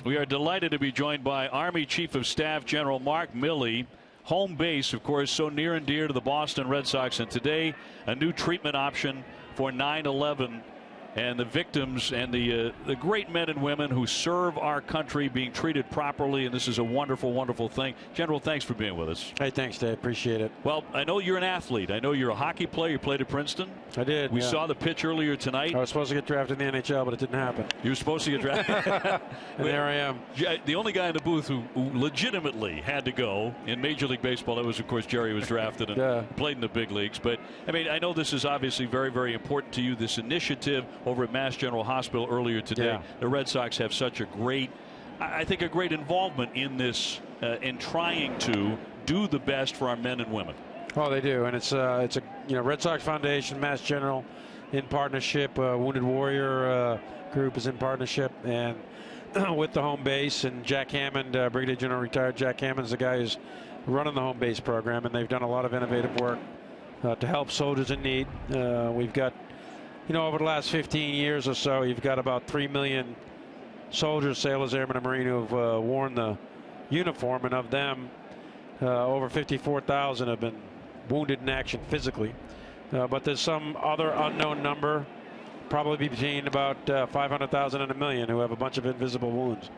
We are delighted to be joined by Army Chief of Staff General Mark Milley. Home base, of course, so near and dear to the Boston Red Sox. And today, a new treatment option for 9/11 and the victims and the great men and women who serve our country being treated properly. And this is a wonderful, wonderful thing. General, thanks for being with us. Hey, thanks, Dave. Appreciate it. Well, I know you're an athlete. I know you're a hockey player. You played at Princeton. I did. We saw the pitch earlier tonight. I was supposed to get drafted in the NHL, but it didn't happen. You were supposed to get drafted. And there I am. The only guy in the booth who legitimately had to go in Major League Baseball, that was, of course, Jerry was drafted and played in the big leagues. But, I mean, I know this is obviously very, very important to you, this initiative over at Mass General Hospital earlier today. Yeah. The Red Sox have such a great, I think, a great involvement in this, in trying to do the best for our men and women. Oh, they do, and it's a Red Sox Foundation, Mass General, in partnership. Wounded Warrior group is in partnership, and with the home base. And Jack Hammond, Brigadier General retired Jack Hammond, is the guy who's running the home base program, and they've done a lot of innovative work to help soldiers in need. We've got, over the last 15 years or so, you've got about 3 million soldiers, sailors, airmen, and marine who have worn the uniform, and of them, over 54,000 have been wounded in action physically. But there's some other unknown number, probably between about 500,000 and 1 million, who have a bunch of invisible wounds.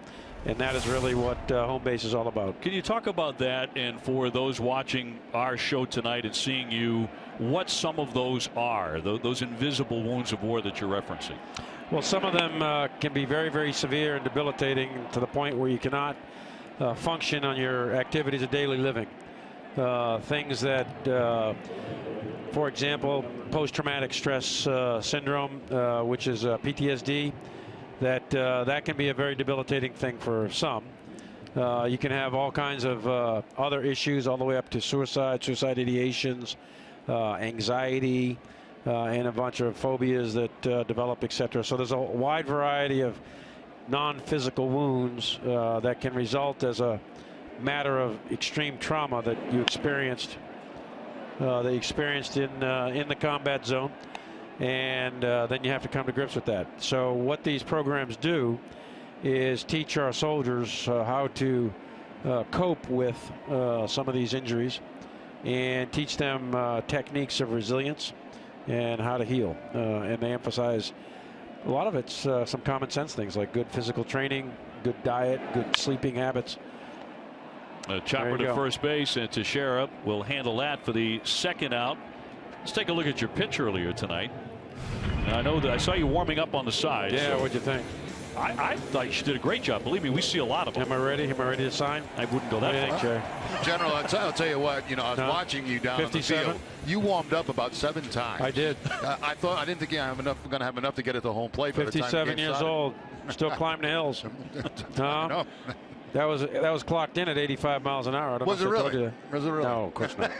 And that is really what home base is all about. Can you talk about that, and for those watching our show tonight and seeing you, what some of those are, those invisible wounds of war that you're referencing? Well, some of them can be very, very severe and debilitating to the point where you cannot function on your activities of daily living. Things that, for example, post-traumatic stress syndrome, which is PTSD, that can be a very debilitating thing for some. You can have all kinds of other issues, all the way up to suicide ideations, anxiety, and a bunch of phobias that develop, etc. So there's a wide variety of non-physical wounds that can result as a matter of extreme trauma that you experienced in the combat zone. And then you have to come to grips with that. So what these programs do is teach our soldiers how to cope with some of these injuries, and teach them techniques of resilience and how to heal. And they emphasize a lot of it's some common sense things like good physical training, good diet, good sleeping habits. Chopper to first base, and Teixeira will handle that for the second out. Let's take a look at your pitch earlier tonight. And I know that I saw you warming up on the side. Yeah, what'd you think? I thought you did a great job. Believe me, we see a lot of them. Am I ready? Am I ready to sign? I wouldn't go that far. Jay? General, I'll tell you what. I was watching you down on the field. You warmed up about 7 times. I did. I didn't think I'm going to have enough to get at the home plate. 57 years old, still climbing the hills. No. That was clocked in at 85 miles an hour. I don't was know it if I told really? you that. Was it really? No, of course not.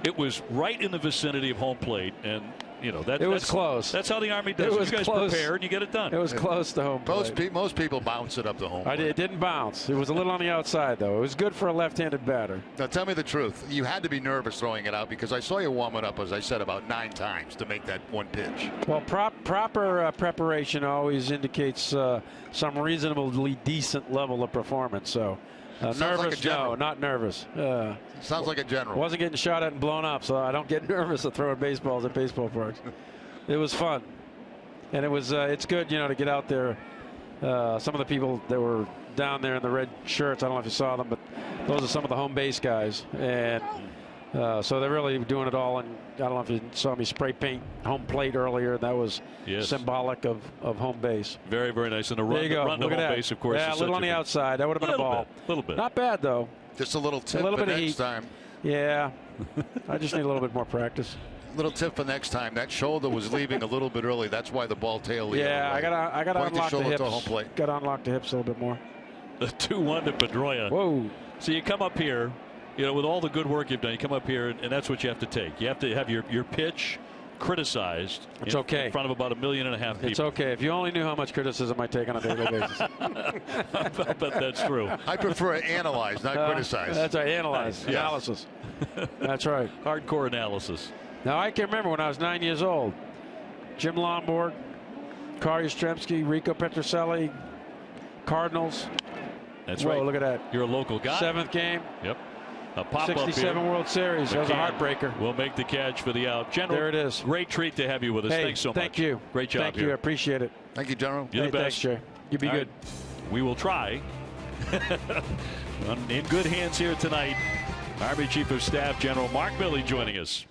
It was right in the vicinity of home plate, and it was close. That's how the Army does. It was you guys close. prepare and you get it done. It was close to home plate. Most people bounce it up the home plate. It didn't bounce. It was a little on the outside, though. It was good for a left-handed batter. Now tell me the truth. You had to be nervous throwing it out, because I saw you warm it up, as I said, about 9 times to make that one pitch. Well, proper preparation always indicates some reasonably decent level of performance. So nervous, like no, not nervous. Sounds like a general. Wasn't getting shot at and blown up, so I don't get nervous at throwing baseballs at baseball parks. It was fun, and it's good, to get out there. Some of the people that were down there in the red shirts, I don't know if you saw them, but those are some of the home base guys, and so they're really doing it all. And I don't know if you saw me spray paint home plate earlier. That was symbolic of home base. Very, very nice. And the run to home base, of course. Yeah, a little on the outside. That would have been a ball. A little bit. Not bad, though. Just a little tip a little for bit next of heat. time. Yeah. I just need a little bit more practice. Little tip for next time. That shoulder was leaving a little bit early. That's why the ball tail. Yeah, I got to unlock the hips. Home plate. Got to unlock the hips a little bit more. The 2-1 to Pedroia. Whoa. So you come up here, with all the good work you've done, you come up here, and that's what you have to take. You have to have your pitch criticized. It's okay. In front of about 1.5 million people. It's okay. If you only knew how much criticism I take on a daily basis. I bet that's true. I prefer analyze, not criticize. That's right. Analyze. Analysis. That's right. Hardcore analysis. Now, I can remember when I was 9 years old, Jim Lomborg, Carl Yastrzemski, Rico Petrocelli, Cardinals. That's Whoa, right. look at that. You're a local guy. 7th game. Yep. A pop 67 up here. World Series. That was a heartbreaker. We'll make the catch for the out. General, there it is. Great treat to have you with us. Hey, Thanks so much. Thank you. Great job Thank here. you. I appreciate it. Thank you, General. You're the best. Thanks, Jay. You be All good. right. We will try. In good hands here tonight. Army Chief of Staff General Mark Milley joining us.